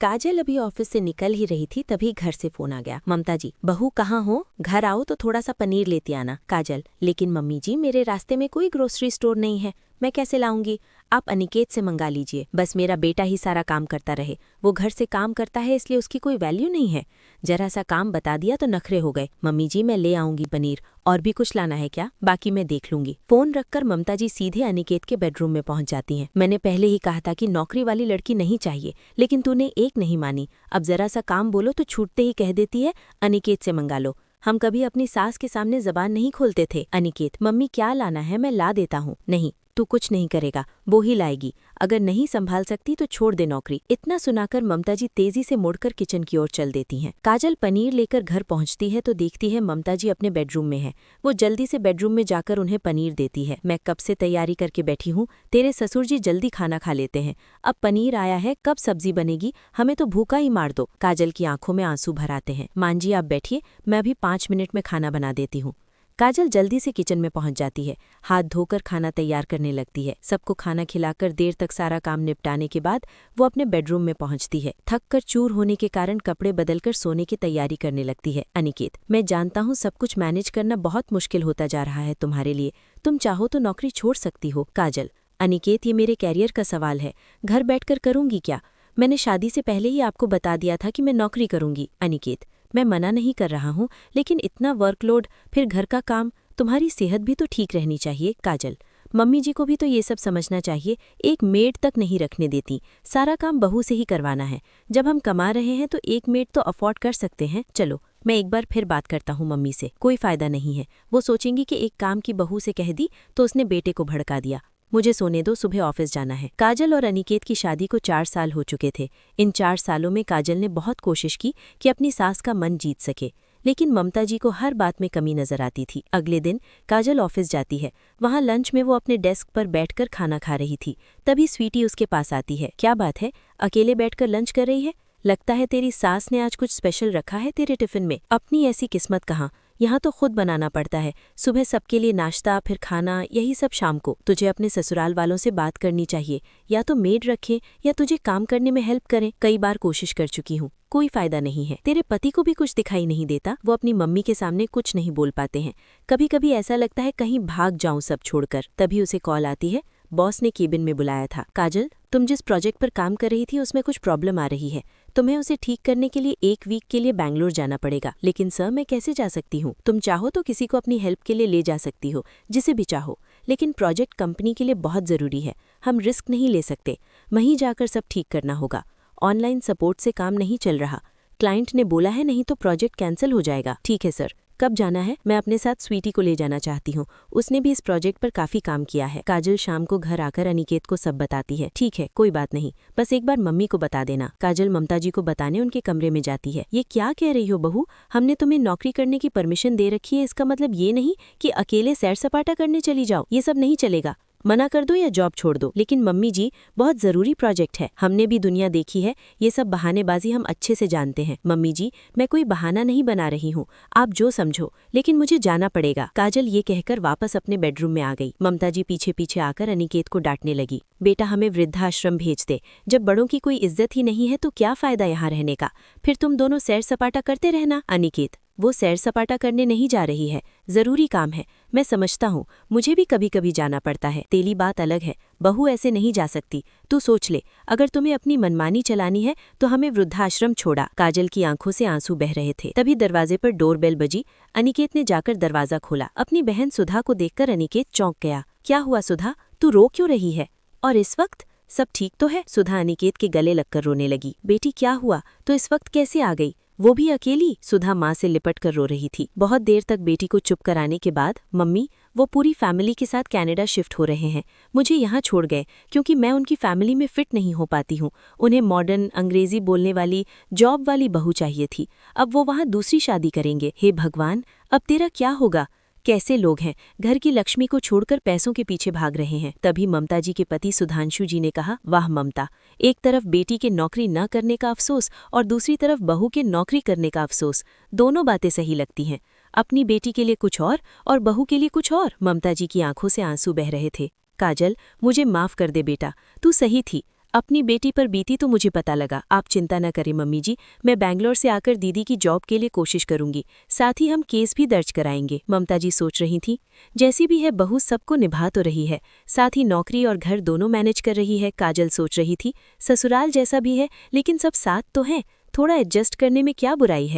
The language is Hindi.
काजल अभी ऑफिस से निकल ही रही थी, तभी घर से फोन आ गया। ममता जी, बहू कहाँ हो? घर आओ तो थोड़ा सा पनीर लेते आना। काजल, लेकिन मम्मी जी मेरे रास्ते में कोई ग्रोसरी स्टोर नहीं है, मैं कैसे लाऊंगी? आप अनिकेत से मंगा लीजिए, बस मेरा बेटा ही सारा काम करता रहे। वो घर से काम करता है इसलिए उसकी कोई वैल्यू नहीं है। जरा सा काम बता दिया तो नखरे हो गए। मम्मी जी मैं ले आऊंगी पनीर, और भी कुछ लाना है क्या? बाकी मैं देख लूंगी। फोन रखकर ममता जी सीधे अनिकेत के बेडरूम में पहुंच जाती हैं। मैंने पहले ही कहा था कि नौकरी वाली लड़की नहीं चाहिए, लेकिन तूने एक नहीं मानी। अब जरा सा काम बोलो तो छूटते ही कह देती है अनिकेत से मंगा लो। हम कभी अपनी सास के सामने जबान नहीं खोलते थे। अनिकेत, मम्मी क्या लाना है मैं ला देता हूँ। नहीं, तू कुछ नहीं करेगा, वो ही लाएगी। अगर नहीं संभाल सकती तो छोड़ दे नौकरी। इतना सुनाकर ममता जी तेजी से मुड़कर किचन की ओर चल देती हैं। काजल पनीर लेकर घर पहुंचती है तो देखती है ममता जी अपने बेडरूम में है। वो जल्दी से बेडरूम में जाकर उन्हें पनीर देती है। मैं कब से तैयारी करके बैठी हूँ, तेरे ससुर जी जल्दी खाना खा लेते हैं। अब पनीर आया है, कब सब्जी बनेगी? हमें तो भूखा ही मार दो। काजल की आंखों में आंसू भर आते हैं। मान जी आप बैठिए, मैं अभी 5 मिनट में खाना बना देती हूँ। काजल जल्दी से किचन में पहुंच जाती है, हाथ धोकर खाना तैयार करने लगती है। सबको खाना खिलाकर देर तक सारा काम निपटाने के बाद वो अपने बेडरूम में पहुंचती है। थक कर चूर होने के कारण कपड़े बदलकर सोने की तैयारी करने लगती है। अनिकेत, मैं जानता हूँ सब कुछ मैनेज करना बहुत मुश्किल होता जा रहा है तुम्हारे लिए, तुम चाहो तो नौकरी छोड़ सकती हो। काजल, अनिकेत ये मेरे कैरियर का सवाल है, घर बैठकर करूंगी क्या? मैंने शादी से पहले ही आपको बता दिया था कि मैं नौकरी करूंगी। अनिकेत, मैं मना नहीं कर रहा हूँ, लेकिन इतना वर्कलोड, फिर घर का काम, तुम्हारी सेहत भी तो ठीक रहनी चाहिए। काजल, मम्मी जी को भी तो ये सब समझना चाहिए, एक मेड तक नहीं रखने देती, सारा काम बहू से ही करवाना है। जब हम कमा रहे हैं तो एक मेड तो अफोर्ड कर सकते हैं। चलो मैं एक बार फिर बात करता हूँ मम्मी से, कोई फायदा नहीं है। वो सोचेंगी कि एक काम की बहू से कह दी तो उसने बेटे को भड़का दिया। मुझे सोने दो, सुबह ऑफिस जाना है। काजल और अनिकेत की शादी को 4 साल हो चुके थे। इन 4 सालों में काजल ने बहुत कोशिश की कि अपनी सास का मन जीत सके, लेकिन ममता जी को हर बात में कमी नजर आती थी। अगले दिन काजल ऑफिस जाती है। वहां लंच में वो अपने डेस्क पर बैठकर खाना खा रही थी। तभी स्वीटी उसके पास आती है। क्या बात है, अकेले बैठकर लंच कर रही है? लगता है तेरी सास ने आज कुछ स्पेशल रखा है तेरे टिफिन में। अपनी ऐसी किस्मत कहाँ, यहाँ तो खुद बनाना पड़ता है। सुबह सबके लिए नाश्ता, फिर खाना, यही सब शाम को। तुझे अपने ससुराल वालों से बात करनी चाहिए, या तो मेड रखें या तुझे काम करने में हेल्प करें। कई बार कोशिश कर चुकी हूँ, कोई फायदा नहीं है। तेरे पति को भी कुछ दिखाई नहीं देता, वो अपनी मम्मी के सामने कुछ नहीं बोल पाते हैं। कभी कभी ऐसा लगता है कहीं भाग जाऊं सब छोड़कर। तभी उसे कॉल आती है, बॉस ने केबिन में बुलाया था। काजल, तुम जिस प्रोजेक्ट पर काम कर रही थी उसमें कुछ प्रॉब्लम आ रही है, तुम्हें उसे ठीक करने के लिए 1 वीक के लिए बैंगलोर जाना पड़ेगा। लेकिन सर मैं कैसे जा सकती हूँ? तुम चाहो तो किसी को अपनी हेल्प के लिए ले जा सकती हो, जिसे भी चाहो, लेकिन प्रोजेक्ट कंपनी के लिए बहुत ज़रूरी है, हम रिस्क नहीं ले सकते। वहीं जाकर सब ठीक करना होगा। ऑनलाइन सपोर्ट से काम नहीं चल रहा, क्लाइंट ने बोला है, नहीं तो प्रोजेक्ट कैंसिल हो जाएगा। ठीक है सर, कब जाना है? मैं अपने साथ स्वीटी को ले जाना चाहती हूँ, उसने भी इस प्रोजेक्ट पर काफी काम किया है। काजल शाम को घर आकर अनिकेत को सब बताती है। ठीक है, कोई बात नहीं, बस एक बार मम्मी को बता देना। काजल ममता जी को बताने उनके कमरे में जाती है। ये क्या कह रही हो बहू, हमने तुम्हें नौकरी करने की परमिशन दे रखी है, इसका मतलब ये नहीं कि अकेले सैर सपाटा करने चली जाओ। ये सब नहीं चलेगा, मना कर दो या जॉब छोड़ दो। लेकिन मम्मी जी, बहुत जरूरी प्रोजेक्ट है, हमने भी दुनिया देखी है, ये सब बहानेबाजी हम अच्छे से जानते हैं। मम्मी जी, मैं कोई बहाना नहीं बना रही हूँ, आप जो समझो, लेकिन मुझे जाना पड़ेगा। काजल ये कहकर वापस अपने बेडरूम में आ गई। ममता जी पीछे पीछे आकर अनिकेत को डांटने लगी। बेटा हमें वृद्धाश्रम भेज दे, जब बड़ों की कोई इज्जत ही नहीं है तो क्या फायदा यहाँ रहने का, फिर तुम दोनों सैर सपाटा करते रहना। अनिकेत, वो सैर सपाटा करने नहीं जा रही है, जरूरी काम है, मैं समझता हूँ, मुझे भी कभी कभी जाना पड़ता है। तेरी बात अलग है, बहू ऐसे नहीं जा सकती। तू सोच ले, अगर तुम्हें अपनी मनमानी चलानी है तो हमें वृद्धाश्रम छोड़ा। काजल की आंखों से आंसू बह रहे थे। तभी दरवाजे पर डोरबेल बजी। अनिकेत ने जाकर दरवाजा खोला। अपनी बहन सुधा को देखकर अनिकेत चौंक गया। क्या हुआ सुधा, तू रो क्यों रही है? और इस वक्त सब ठीक तो है? सुधा अनिकेत के गले लगकर रोने लगी। बेटी क्या हुआ, तो इस वक्त कैसे आ गई, वो भी अकेली? सुधा माँ से लिपट कर रो रही थी। बहुत देर तक बेटी को चुप कराने के बाद, मम्मी वो पूरी फैमिली के साथ कनाडा शिफ्ट हो रहे हैं, मुझे यहाँ छोड़ गए क्योंकि मैं उनकी फैमिली में फिट नहीं हो पाती हूँ। उन्हें मॉडर्न अंग्रेजी बोलने वाली जॉब वाली बहू चाहिए थी, अब वो वहाँ दूसरी शादी करेंगे। हे भगवान, अब तेरा क्या होगा? कैसे लोग हैं, घर की लक्ष्मी को छोड़कर पैसों के पीछे भाग रहे हैं। तभी ममता जी के पति सुधांशु जी ने कहा, वाह ममता, एक तरफ बेटी के नौकरी न करने का अफसोस और दूसरी तरफ बहू के नौकरी करने का अफसोस, दोनों बातें सही लगती हैं। अपनी बेटी के लिए कुछ और बहू के लिए कुछ और। ममता जी की आंखों से आंसू बह रहे थे। काजल, मुझे माफ कर दे बेटा, तू सही थी, अपनी बेटी पर बीती तो मुझे पता लगा। आप चिंता न करें मम्मी जी, मैं बैंगलोर से आकर दीदी की जॉब के लिए कोशिश करूंगी। साथ ही हम केस भी दर्ज कराएंगे। ममता जी सोच रही थी, जैसी भी है बहू सबको निभा तो रही है, साथ ही नौकरी और घर दोनों मैनेज कर रही है। काजल सोच रही थी, ससुराल जैसा भी है लेकिन सब साथ तो हैं, थोड़ा एडजस्ट करने में क्या बुराई है।